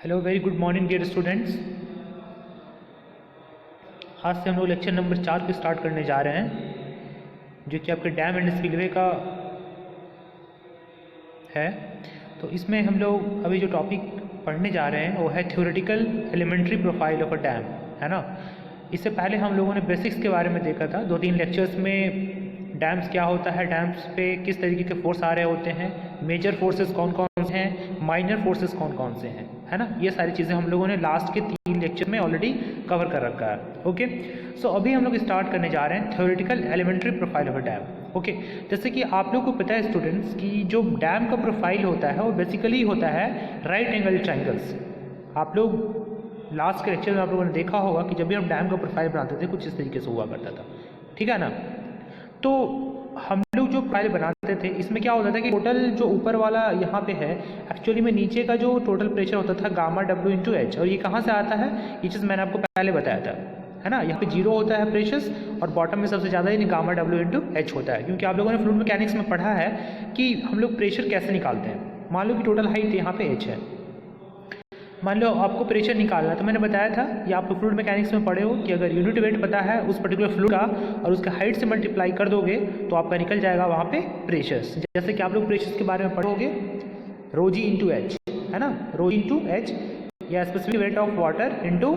Hello very good morning dear students. आज से हम लोग लेक्चर नंबर 4 पे स्टार्ट करने जा रहे हैं जो कि आपके डैम एंड स्पिलवे का है। तो इसमें हम लोग अभी जो टॉपिक पढ़ने जा रहे हैं वो है theoretical elementary profile of a dam, है ना। इससे पहले हम लोगों ने बेसिक्स के बारे में देखा था। 2-3 लेक्चर्स में डैम्स क्या होता है, डैम्स पे किस तरीके के फोर्स आ रहे होते हैं, मेजर फोर्सेस कौन कौन से हैं, माइनर फोर्सेस कौन कौन से हैं, है ना। ये सारी चीज़ें हम लोगों ने लास्ट के 3 लेक्चर में ऑलरेडी कवर कर रखा है। ओके, सो अभी हम लोग स्टार्ट करने जा रहे हैं theoretical elementary profile of a dam. Okay, जैसे कि आप लोग को पता है स्टूडेंट्स कि जो डैम का प्रोफाइल होता है वो बेसिकली होता है राइट एंगल ट्रायंगल्स। आप लोग लास्ट के लेक्चर में आप लोगों ने देखा होगा कि जब भी हम डैम का प्रोफाइल बनाते थे कुछ इस तरीके से हुआ करता था, ठीक है ना। तो हम लोग जो प्रोफाइल बनाते थे इसमें क्या होता था कि टोटल जो ऊपर वाला यहाँ पे है एक्चुअली में नीचे का जो टोटल प्रेशर होता था गामा डब्ल्यू इंटू एच, और ये कहाँ से आता है ये चीज़ मैंने आपको पहले बताया था, है ना। यहाँ पे 0 होता है प्रेशर्स और बॉटम में सबसे ज़्यादा ही गामा डब्ल्यू इंटू एच होता है, क्योंकि आप लोगों ने फ्लूइड मैकेनिक्स में पढ़ा है कि हम लोग प्रेशर कैसे निकालते हैं। मान लो कि टोटल हाइट यहाँ पे एच है, मान लो आपको प्रेशर निकालना है, तो मैंने बताया था या आप फ्लूइड मैकेनिक्स में पढ़े हो कि अगर यूनिट वेट पता है उस पर्टिकुलर फ्लूइड का और उसके हाइट से मल्टीप्लाई कर दोगे तो आपका निकल जाएगा वहाँ पे प्रेशर्स। जैसे कि आप लोग प्रेशर्स के बारे में पढ़ोगे रो जी इंटू एच, है ना, रो जी इंटू एच या specific weight of water into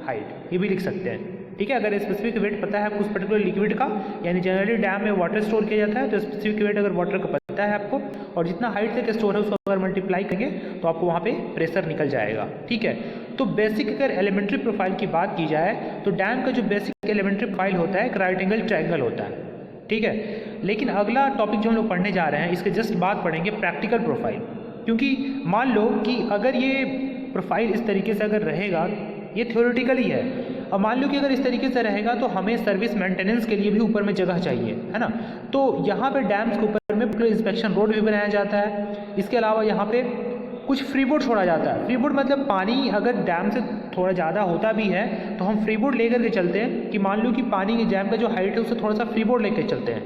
height, ये भी लिख सकते हैं, ठीक है। अगर स्पेसिफिक वेट पता है आपको उस पर्टिकुलर लिक्विड का, यानी जनरली डैम में वाटर स्टोर किया जाता है, तो स्पेसिफिक वेट अगर वाटर का पता है आपको और जितना हाइट तक स्टोर है उसको अगर मल्टीप्लाई करेंगे तो आपको वहाँ पे प्रेशर निकल जाएगा, ठीक है। तो बेसिक अगर एलिमेंट्री प्रोफाइल की बात की जाए तो डैम का जो बेसिक एलिमेंट्री प्रोफाइल होता है एक राइट एंगल ट्रायंगल होता है, ठीक है। लेकिन अगला टॉपिक जो हम लोग पढ़ने जा रहे हैं इसके जस्ट बाद पढ़ेंगे प्रैक्टिकल प्रोफाइल, क्योंकि मान लो कि अगर ये प्रोफाइल इस तरीके से अगर रहेगा, ये थ्योरेटिकल ही है, और मान लो कि अगर इस तरीके से रहेगा तो हमें सर्विस मेंटेनेंस के लिए भी ऊपर में जगह चाहिए, है ना। तो यहाँ पे डैम्स के ऊपर में इंस्पेक्शन रोड भी बनाया जाता है। इसके अलावा यहाँ पे कुछ फ्री बोर्ड छोड़ा जाता है। फ्री बोर्ड मतलब पानी अगर डैम से थोड़ा ज़्यादा होता भी है तो हम फ्री बोर्ड लेकर के चलते हैं कि मान लो कि पानी के डैम का जो हाइट है उससे थोड़ा सा फ्री बोर्ड लेकर चलते हैं,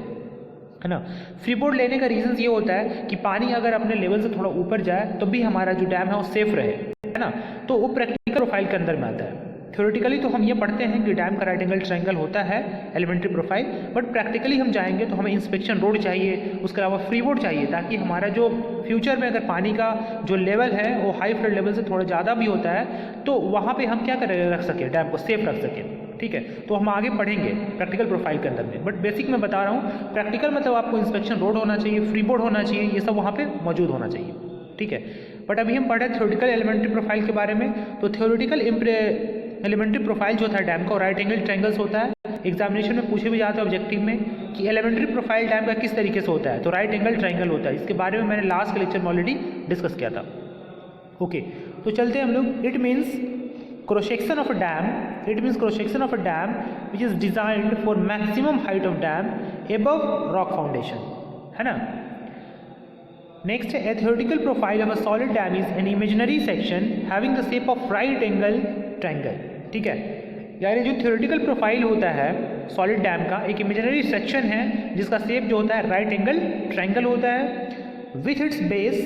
है ना। फ्री बोर्ड लेने का रीज़न ये होता है कि पानी अगर अपने लेवल से थोड़ा ऊपर जाए तो भी हमारा जो डैम है वो सेफ रहे, है ना। तो वो प्रैक्टिकल प्रोफाइल के अंदर में आता है। थ्योरेटिकली तो हम ये पढ़ते हैं कि डैम का राइट एंगल ट्रायंगल होता है एलिमेंट्री प्रोफाइल, बट प्रैक्टिकली हम जाएंगे तो हमें इंस्पेक्शन रोड चाहिए, उसके अलावा फ्री बोर्ड चाहिए, ताकि हमारा जो फ्यूचर में अगर पानी का जो लेवल है वो हाई फ्लड लेवल से थोड़ा ज़्यादा भी होता है तो वहाँ पे हम क्या करें, रख सकें, डैम को सेफ रख सकें, ठीक है। तो हम आगे पढ़ेंगे प्रैक्टिकल प्रोफाइल के अंदर में, बट बेसिक में बता रहा हूँ प्रैक्टिकल मतलब आपको इंस्पेक्शन रोड होना चाहिए, फ्री बोर्ड होना चाहिए, ये सब वहाँ पर मौजूद होना चाहिए, ठीक है। बट अभी हम पढ़ रहे हैं थ्योरेटिकल एलिमेंट्री प्रोफाइल के बारे में। तो थ्योरेटिकल एलिमेंट्री प्रोफाइल जो था डैम का राइट एंगल ट्रायंगल्स होता है। एग्जामिनेशन में पूछे भी जाते हैं ऑब्जेक्टिव में कि एलिमेंट्री प्रोफाइल डैम का किस तरीके से होता है, तो राइट एंगल ट्रायंगल होता है। इसके बारे में मैंने लास्ट के लेक्चर में ऑलरेडी डिस्कस किया था। ओके, तो चलते हैं हम लोग। It means cross section of a dam, it means cross section of a dam which is designed for maximum height of dam above rock foundation, है ना। Next, a theoretical profile of a solid dam is an imaginary section having the shape of right angle triangle, ठीक है। यानी जो theoretical profile होता है solid dam का एक imaginary section है जिसका shape जो होता है right angle triangle होता है with its base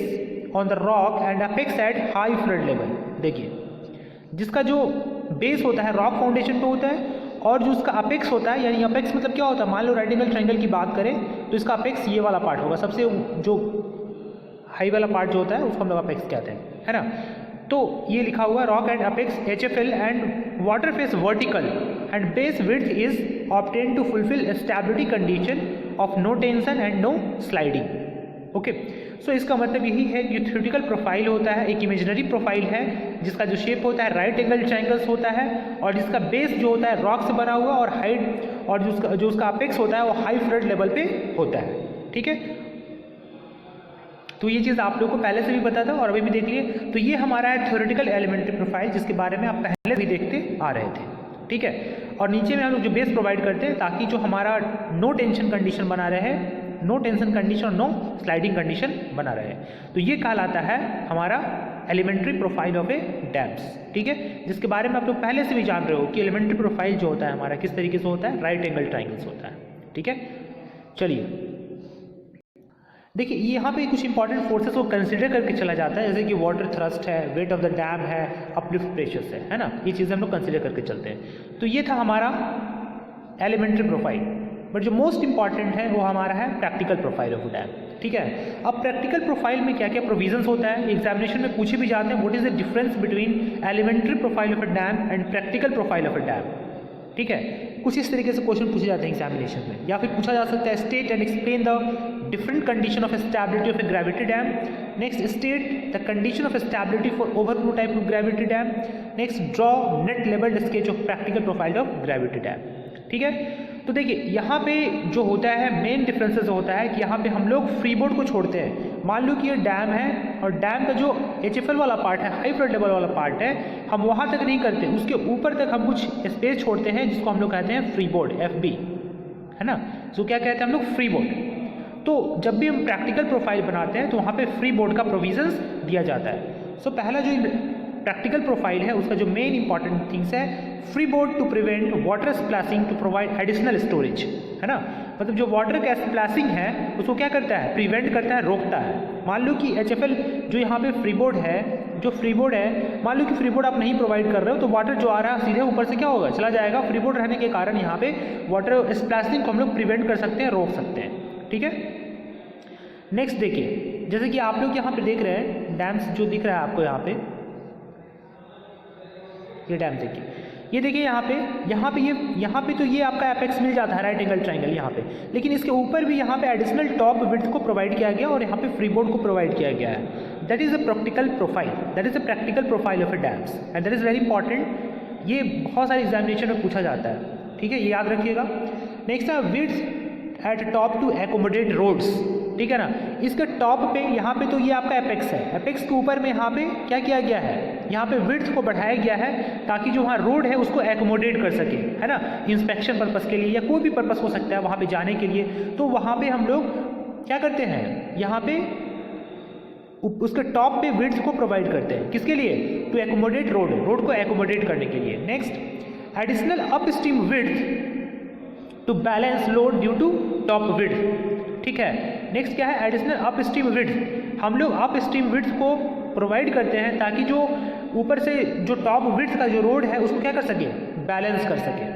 on the rock and apex at high flood level। देखिए जिसका जो base होता है rock foundation पे होता है और जो उसका अपेक्स होता है, यानी अपेक्स मतलब क्या होता है, मान लो राइट एंगल ट्रायंगल की बात करें तो इसका अपेक्स ये वाला पार्ट होगा, सबसे जो हाई वाला पार्ट जो होता है उसको हम लोग अपेक्स कहते हैं, है ना। तो ये लिखा हुआ rock and apex HFL and water face vertical and base width is obtain to fulfil stability condition of no tension and no sliding. Okay, so इसका मतलब यही है कि थ्योरेटिकल प्रोफाइल होता है एक इमेजिनरी प्रोफाइल है जिसका जो शेप होता है राइट एंगल ट्रायंगल्स होता है और जिसका बेस जो होता है रॉक से बना हुआ और हाइट और जो उसका अपेक्स होता है वो हाई फ्लड लेवल पे होता है, ठीक है। तो ये चीज़ आप लोगों को पहले से भी पता था और अभी भी देख लिए। तो ये हमारा है थ्योरेटिकल एलिमेंट्री प्रोफाइल जिसके बारे में आप पहले भी देखते आ रहे थे, ठीक है। और नीचे में हम लोग जो बेस प्रोवाइड करते हैं ताकि जो हमारा नो टेंशन कंडीशन बना रहे, नो टेंशन कंडीशन और नो स्लाइडिंग कंडीशन बना रहे, तो ये कहलाता है हमारा elementary profile of a dams, ठीक है। जिसके बारे में आप लोग पहले से भी जान रहे हो कि एलिमेंट्री प्रोफाइल जो होता है हमारा किस तरीके से होता है, राइट एंगल ट्रायंगल्स होता है, ठीक है। चलिए देखिए यहाँ पे कुछ इंपॉर्टेंट फोर्सेस को कंसिडर करके चला जाता है, जैसे कि वाटर थ्रस्ट है, वेट ऑफ द डैम है, अपलिफ्ट प्रेशर्स है ना, ये चीज़ें हम लोग कंसिडर करके चलते हैं। तो ये था हमारा एलिमेंट्री प्रोफाइल, बट जो मोस्ट इंपॉर्टेंट है वो हमारा है प्रैक्टिकल प्रोफाइल ऑफ डैम। ठीक है, अब प्रैक्टिकल प्रोफाइल में क्या क्या प्रोविजंस होता है, एग्जामिनेशन में पूछे भी जाते हैं, what is the difference between elementary profile of a dam and practical profile of a dam. ठीक है, कुछ इस तरीके से क्वेश्चन पूछे जाते हैं एग्जामिनेशन में, या फिर पूछा जा सकता है state and explain the different condition of stability of a gravity dam. Next, state the condition of stability for overflow type of gravity dam. Next, draw net level sketch of practical profile of gravity dam. ठीक है, तो देखिए यहाँ पे जो होता है main differences होता है कि यहाँ पे हम लोग फ्री बोर्ड को छोड़ते हैं। मान लो कि ये डैम है और डैम का जो HFL वाला पार्ट है, हाई फ्लड लेवल वाला पार्ट है, हम वहाँ तक नहीं करते, उसके ऊपर तक हम कुछ स्पेस छोड़ते हैं जिसको हम लोग कहते हैं फ्री बोर्ड, FB, है ना। तो क्या कहते हैं हम लोग, फ्री बोर्ड। तो जब भी हम प्रैक्टिकल प्रोफाइल बनाते हैं तो वहाँ पे फ्री बोर्ड का प्रोविजंस दिया जाता है। सो पहला जो प्रैक्टिकल प्रोफाइल है उसका जो मेन इंपॉर्टेंट थिंग्स है, free board to prevent water splashing to provide additional storage, है ना। मतलब जो वाटर का स्प्लैशिंग है उसको क्या करता है, प्रिवेंट करता है, रोकता है। मान लो कि HFL जो यहाँ पे फ्री बोर्ड है, जो फ्री बोर्ड है, मान लो कि फ्री बोर्ड आप नहीं प्रोवाइड कर रहे हो तो वाटर जो आ रहा है सीधे ऊपर से क्या होगा, चला जाएगा। फ्री बोर्ड रहने के कारण यहाँ पे वाटर स्प्लैशिंग को हम लोग प्रिवेंट कर सकते हैं, रोक सकते हैं। ठीक है, नेक्स्ट देखिए, जैसे कि आप लोग यहाँ पे देख रहे हैं डैम्स जो दिख रहा है आपको, ये डैम देखिए, ये देखिए यहाँ पे तो ये आपका एपेक्स मिल जाता है, राइट एंगल ट्राइंगल यहाँ पे, लेकिन इसके ऊपर भी यहाँ पे एडिशनल टॉप विड्थ को प्रोवाइड किया गया और यहाँ पे फ्री बोर्ड को प्रोवाइड किया गया है। That is a practical profile, that is a practical profile of a dams and that is very important. ये बहुत सारे एग्जामिनेशन में पूछा जाता है। ठीक है, ये याद रखिएगा। नेक्स्ट है width at top to accommodate roads. ठीक है ना, इसके टॉप पे यहाँ पे तो ये आपका एपेक्स है, एपेक्स के ऊपर में यहाँ पे क्या किया गया है, यहाँ पे विड्थ को बढ़ाया गया है ताकि जो वहाँ रोड है उसको एकोमोडेट कर सके, है ना, इंस्पेक्शन पर्पस के लिए या कोई भी पर्पस हो सकता है वहाँ पे जाने के लिए। तो वहाँ पे हम लोग क्या करते हैं, यहाँ पे उसके टॉप पे विड्थ को प्रोवाइड करते हैं, किसके लिए, टू एकोमोडेट रोड को एकोमोडेट करने के लिए। Next, additional up stream width to balance load due to top width. ठीक है, नेक्स्ट क्या है, एडिशनल अप स्ट्रीम विड्थ, हम लोग अप स्ट्रीम विड्थ को प्रोवाइड करते हैं ताकि जो ऊपर से जो टॉप विड्थ का जो रोड है उसको क्या कर सके, बैलेंस कर सके।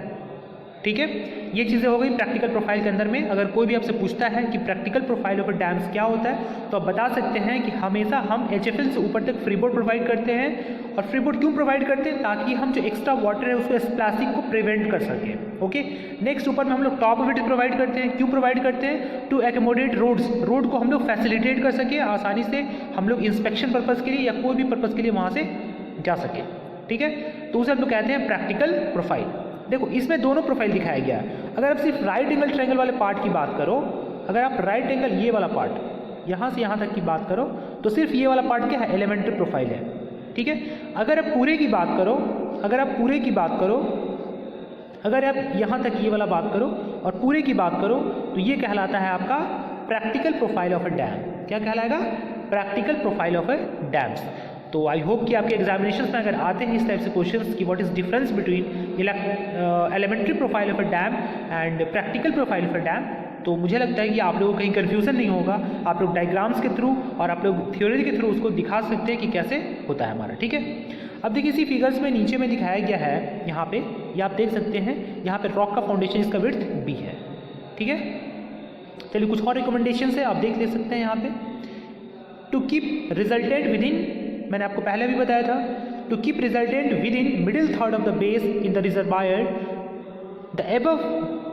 ठीक है, ये चीज़ें हो गई प्रैक्टिकल प्रोफाइल के अंदर में। अगर कोई भी आपसे पूछता है कि प्रैक्टिकल प्रोफाइल ऑफ डैम्स क्या होता है तो आप बता सकते हैं कि हमेशा हम HFL से ऊपर तक फ्री बोर्ड प्रोवाइड करते हैं। और फ्री बोर्ड क्यों प्रोवाइड करते हैं, ताकि हम जो एक्स्ट्रा वाटर है उसको स्प्लैशिंग को प्रिवेंट कर सकें। ओके, नेक्स्ट ऊपर में हम लोग टॉप विड्थ प्रोवाइड करते हैं, क्यों प्रोवाइड करते हैं, टू एकोमोडेट रोड्स, रोड को हम लोग फैसिलिटेट कर सके, आसानी से हम लोग इंस्पेक्शन पर्पज़ के लिए या कोई भी पर्पज़ के लिए वहाँ से जा सके। ठीक है, तो उसे हम लोग कहते हैं प्रैक्टिकल प्रोफाइल। देखो इसमें दोनों प्रोफाइल दिखाया गया है। अगर आप सिर्फ राइट एंगल ट्रायंगल वाले पार्ट की बात करो, अगर आप राइट एंगल ये वाला पार्ट यहाँ से यहाँ तक की बात करो तो सिर्फ ये वाला पार्ट क्या है, एलिमेंट्री प्रोफाइल है। ठीक है, अगर आप पूरे की बात करो, अगर आप यहाँ तक ये वाला बात करो और पूरे की बात करो तो ये कहलाता है आपका practical profile of a dam. क्या कहलाएगा, practical profile of a dams. तो आई होप कि आपके एग्जामिनेशंस में अगर आते हैं इस टाइप से क्वेश्चंस कि what is difference between elementary profile of a dam and practical profile of a dam, तो मुझे लगता है कि आप लोगों को कहीं कन्फ्यूजन नहीं होगा। आप लोग डायग्राम्स के थ्रू और आप लोग थ्योरी के थ्रू उसको दिखा सकते हैं कि कैसे होता है हमारा। ठीक है, अब देखिए इसी फिगर्स में नीचे में दिखाया गया है, यहाँ पे ये आप देख सकते हैं, यहाँ पे रॉक का फाउंडेशन इसका विड्थ B है। ठीक है, चलिए कुछ और रिकमेंडेशन है आप देख ले सकते हैं यहाँ पे। To keep resultant within, मैंने आपको पहले भी बताया था, to keep resultant within middle third of the base in the reservoir, the above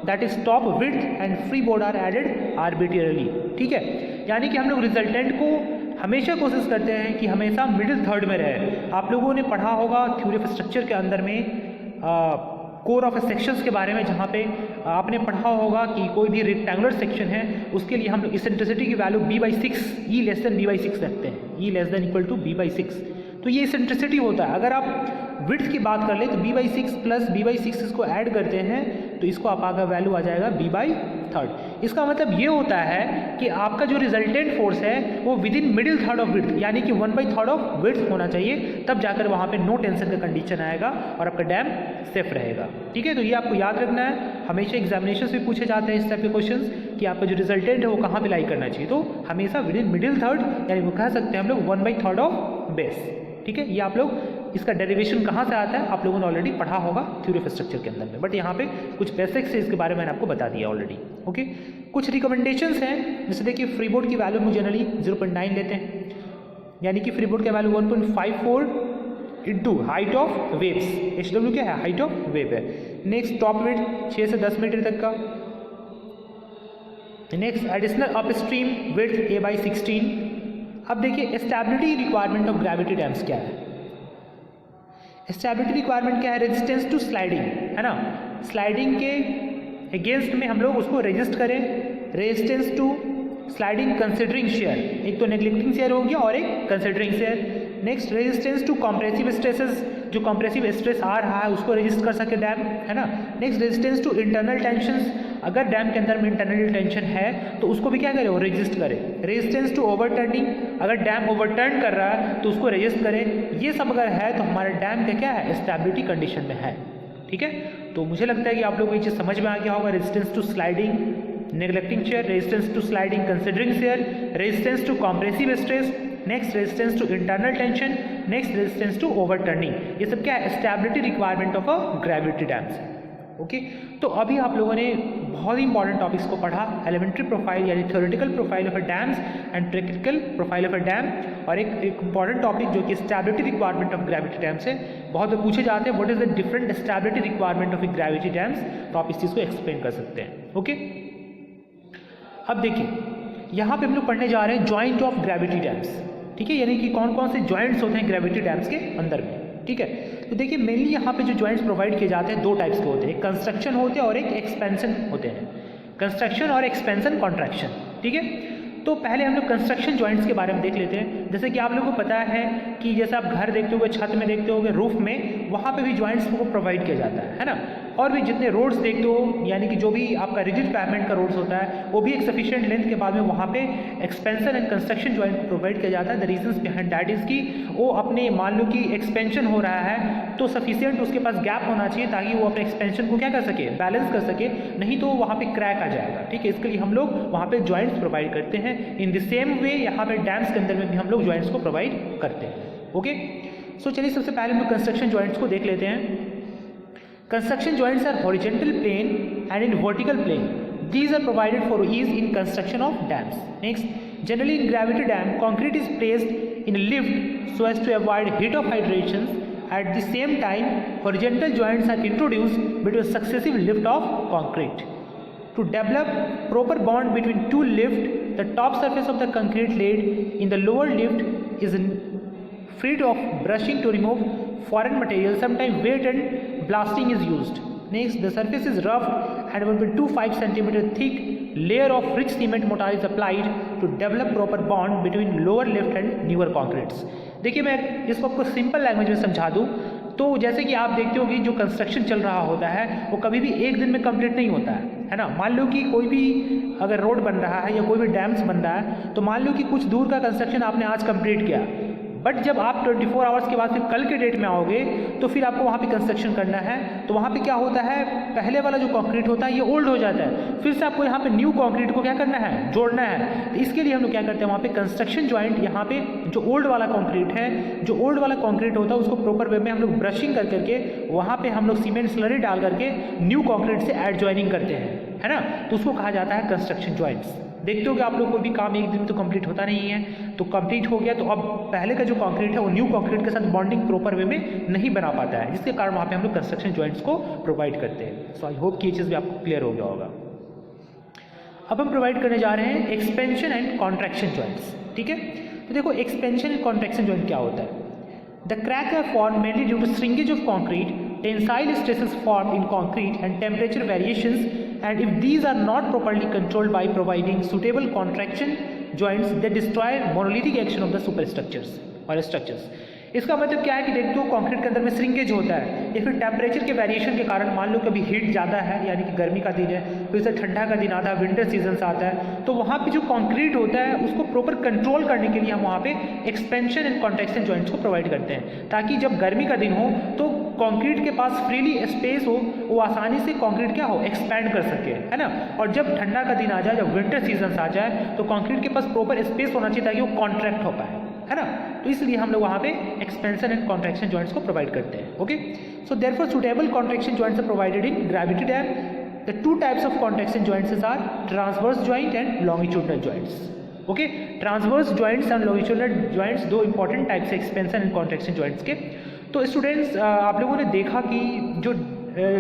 that is top width and free board are added arbitrarily. ठीक है, यानी कि हम लोग रिजल्टेंट को हमेशा कोशिश करते हैं कि हमेशा मिडिल थर्ड में रहे। आप लोगों ने पढ़ा होगा थ्योरी ऑफ स्ट्रक्चर के अंदर में कोर ऑफ सेक्शंस के बारे में, जहाँ पे आपने पढ़ा होगा कि कोई भी रेक्टेंगुलर सेक्शन है उसके लिए हम लोग इसेंट्रिसिटी की value b/6, E less then b/6 रखते हैं, E less than equal to b/6। तो ये इसेंट्रिसिटी होता है। अगर आप विड्थ की बात कर ले तो b/6 प्लस b/6 इसको ऐड करते हैं तो इसको आपका वैल्यू आ जाएगा b/3। इसका मतलब ये होता है कि आपका जो रिजल्टेंट फोर्स है वो with in middle third of width, यानी कि 1/3 ऑफ विड्थ होना चाहिए, तब जाकर वहाँ पे नो टेंशन का कंडीशन आएगा और आपका डैम सेफ रहेगा। ठीक है, तो ये आपको याद रखना है, हमेशा एग्जामिनेशन में पूछे जाते हैं इस टाइप के क्वेश्चंस। कि आपका जो रिजल्टेंट है वो कहाँ पे लाई करना चाहिए, तो हमेशा विद इन मिडिल थर्ड, यानी वो कह सकते हैं हम लोग 1/3 ऑफ बेस। ठीक है, ये आप लोग इसका डेरिवेशन कहाँ से आता है आप लोगों ने ऑलरेडी पढ़ा होगा थ्योरी ऑफ स्ट्रक्चर के अंदर में, बट यहाँ पे कुछ बेसिक्स है इसके बारे में मैंने आपको बता दिया ऑलरेडी। ओके, कुछ रिकमेंडेशंस हैं, जैसे देखिए फ्री बोर्ड की वैल्यू हम जनरली 0.9 लेते हैं, यानी कि फ्री बोर्ड का value 1.54 into height of waves, HW क्या है, हाइट ऑफ वेव है। नेक्स्ट टॉप विड्थ 6 से 10 मीटर तक का। Next additional up stream width A/16। अब देखिए stability requirement of gravity dams क्या है। स्टेबिलिटी रिक्वायरमेंट क्या है, रेजिस्टेंस टू स्लाइडिंग, है ना, स्लाइडिंग के अगेंस्ट में हम लोग उसको रेजिस्ट करें। Resistance to sliding considering shear, एक तो नेग्लेक्टिंग शेयर हो गया और एक considering shear. Next resistance to compressive stresses, जो कॉम्प्रेसिव स्ट्रेस आ रहा है उसको रेजिस्ट कर सके डैम, है ना। Next resistance to internal tensions, अगर डैम के अंदर में इंटरनल टेंशन है तो उसको भी क्या करे, वो रेजिस्ट करे। रेजिस्टेंस टू ओवरटर्निंग, अगर डैम ओवरटर्न कर रहा है तो उसको रेजिस्ट करे। ये सब अगर है तो हमारे डैम का क्या है, स्टेबिलिटी कंडीशन में है। ठीक है, तो मुझे लगता है कि आप लोगों को ये चीज़ समझ में आ गया होगा। Resistance to sliding neglecting shear, resistance to sliding considering shear, resistance to compressive stress, next resistance to internal tension, next resistance to overturning, ये सब क्या है, stability requirement of a gravity dams. Okay, तो अभी आप लोगों ने बहुत ही इंपॉर्टेंट टॉपिक्स को पढ़ा, एलिमेंट्री प्रोफाइल यानी theoretical profile of a dams and practical profile of a dam, और एक इंपॉर्टेंट टॉपिक जो कि stability requirement of gravity dams है। बहुत पूछे जाते हैं what is the different stability requirement of a gravity dams, तो आप इस चीज़ को एक्सप्लेन कर सकते हैं। ओके, अब देखिए यहाँ पे हम लोग पढ़ने जा रहे हैं जॉइंट ऑफ ग्रेविटी डैम्स। ठीक है, यानी कि कौन कौन से जॉइंट्स होते हैं ग्रेविटी डैम्स के अंदर में। ठीक है, तो देखिए मेनली यहाँ पे जो जॉइंट्स प्रोवाइड किए जाते हैं दो टाइप्स के होते हैं, एक कंस्ट्रक्शन होते हैं और एक एक्सपेंशन होते हैं। कंस्ट्रक्शन और एक्सपेंशन कॉन्ट्रैक्शन। ठीक है, तो पहले हम लोग कंस्ट्रक्शन जॉइंट्स के बारे में देख लेते हैं। जैसे कि आप लोगों को पता है कि जैसे आप घर देखते होगे, छत में देखते होगे, रूफ में, वहाँ पे भी जॉइंट्स को प्रोवाइड किया जाता है ना। और भी जितने रोड्स देखते हो, यानी कि जो भी आपका रिजिड पैवमेंट का रोड्स होता है, वो भी एक सफिशिएंट लेंथ के बाद में वहाँ पे एक्सपेंशन एंड कंस्ट्रक्शन जॉइंट को प्रोवाइड किया जाता है। The reasons behind that is कि वो अपने, मान लो कि एक्सपेंशन हो रहा है तो सफिशिएंट उसके पास गैप होना चाहिए ताकि वो अपने एक्सपेंशन को क्या कर सके, बैलेंस कर सके, नहीं तो वहाँ पे क्रैक आ जाएगा। ठीक है, इसके लिए हम लोग वहाँ पे जॉइंट्स प्रोवाइड करते हैं। इन द सेम वे यहाँ पे डैम्स के अंदर में भी हम लोग जॉइंट्स को प्रोवाइड करते हैं। ओके, सो चलिए सबसे पहले हम लोग कंस्ट्रक्शन जॉइंट्स को देख लेते हैं। Construction joints are horizontal plane and in vertical plane. These are provided for ease in construction of dams. Next, generally in gravity dam, concrete is placed in a lift so as to avoid heat of hydrations. At the same time, horizontal joints are introduced between successive lift of concrete. To develop proper bond between two lift, the top surface of the concrete laid in the lower lift is free of brushing to remove foreign material. Sometimes weight and blasting is used. Next, the surface is roughed and 1.25 cm thick layer of rich cement mortar is applied to develop proper bond between lower lift and newer concretes. देखिए मैं इसको आपको simple language में समझा दूँ तो जैसे कि आप देखते हो कि जो कंस्ट्रक्शन चल रहा होता है वो कभी भी एक दिन में कंप्लीट नहीं होता है ना। मान लो कि कोई भी अगर रोड बन रहा है या कोई भी डैम्स बन रहा है तो मान लो कि कुछ दूर का कंस्ट्रक्शन आपने आज कंप्लीट किया, बट जब आप 24 आवर्स के बाद फिर कल के डेट में आओगे तो फिर आपको वहाँ पे कंस्ट्रक्शन करना है, तो वहाँ पे क्या होता है, पहले वाला जो कंक्रीट होता है ये ओल्ड हो जाता है, फिर से आपको यहाँ पे न्यू कंक्रीट को क्या करना है, जोड़ना है। तो इसके लिए हम लोग क्या करते हैं, वहाँ पे कंस्ट्रक्शन जॉइंट, यहाँ पे जो ओल्ड वाला कंक्रीट है, जो ओल्ड वाला कंक्रीट होता है उसको प्रॉपर वे में हम लोग ब्रशिंग कर करके वहाँ पे हम लोग सीमेंट स्लरी डाल करके न्यू कंक्रीट से एड ज्वाइनिंग करते हैं, है ना। तो उसको कहा जाता है कंस्ट्रक्शन जॉइंट्स। देखते हो कि आप लोग कोई भी काम एक दिन में तो कंप्लीट होता नहीं है, तो कंप्लीट हो गया तो अब पहले का जो कंक्रीट है वो न्यू कंक्रीट के साथ बॉन्डिंग प्रॉपर वे में नहीं बना पाता है, जिसके कारण वहाँ पे हम लोग कंस्ट्रक्शन जॉइंट्स को प्रोवाइड करते हैं। सो आई होप कि ये चीज़ भी आपको क्लियर हो गया होगा। अब हम प्रोवाइड करने जा रहे हैं एक्सपेंशन एंड कॉन्ट्रैक्शन जॉइंट्स। ठीक है, तो देखो एक्सपेंशन एंड कॉन्ट्रैक्शन जॉइंट क्या होता है। The crack are formed mainly due to shrinkage of concrete, tensile stresses formed in concrete and temperature variations, and if these are not properly controlled by providing suitable contraction joints, they destroy monolithic action of the superstructures or structures. इसका मतलब क्या है कि देख दो concrete के अंदर में श्रिंकेज होता है या फिर टेम्परेचर के वेरिएशन के कारण, मान लो कभी हीट ज़्यादा है यानी कि गर्मी का दिन है, फिर से ठंडा का दिन आता है, विंटर सीजन आता है, तो वहाँ पे जो कंक्रीट होता है उसको प्रॉपर कंट्रोल करने के लिए हम वहाँ पे एक्सपेंशन एंड कॉन्ट्रैक्शन जॉइंट्स को प्रोवाइड करते हैं, ताकि जब गर्मी का दिन हो तो कंक्रीट के पास फ्रीली स्पेस हो, वो आसानी से कंक्रीट क्या हो एक्सपैंड कर सके, है ना। और जब ठंडा का दिन आ जाए, जब विंटर सीजन आ जाए, तो कंक्रीट के पास प्रॉपर स्पेस होना चाहिए ताकि वो कॉन्ट्रैक्ट हो पाए, है ना। तो इसलिए हम लोग वहाँ पे एक्सपेंशन एंड कॉन्ट्रैक्शन जॉइंट्स को प्रोवाइड करते हैं। Okay, so therefore suitable contraction joints are provided in gravity dam. The two types of contraction joints are transverse joint and longitudinal joints. Okay, transverse joints and longitudinal joints दो important types है expansion and contraction joints के। तो students, आप लोगों ने देखा कि जो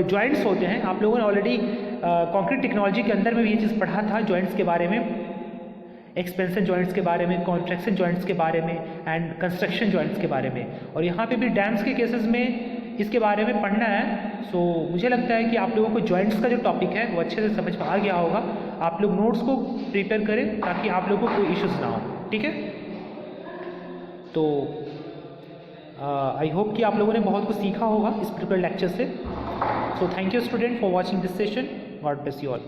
जॉइंट्स होते हैं, आप लोगों ने ऑलरेडी कंक्रीट टेक्नोलॉजी के अंदर में भी ये चीज़ पढ़ा था जॉइंट्स के बारे में, एक्सपेंशन जॉइंट्स के बारे में, कॉन्ट्रैक्शन जॉइंट्स के बारे में एंड कंस्ट्रक्शन जॉइंट्स के बारे में, और यहाँ पे भी डैम्स के केसेस में इसके बारे में पढ़ना है। सो मुझे लगता है कि आप लोगों को जॉइंट्स का जो टॉपिक है वो अच्छे से समझ में आ गया होगा। आप लोग नोट्स को प्रिपेयर करें ताकि आप लोगों को कोई इश्यूज़ ना हो, ठीक है। तो आई होप कि आप लोगों ने बहुत कुछ सीखा होगा इस प्रिपेयर लेक्चर से। So thank you student for watching this session. God bless you all.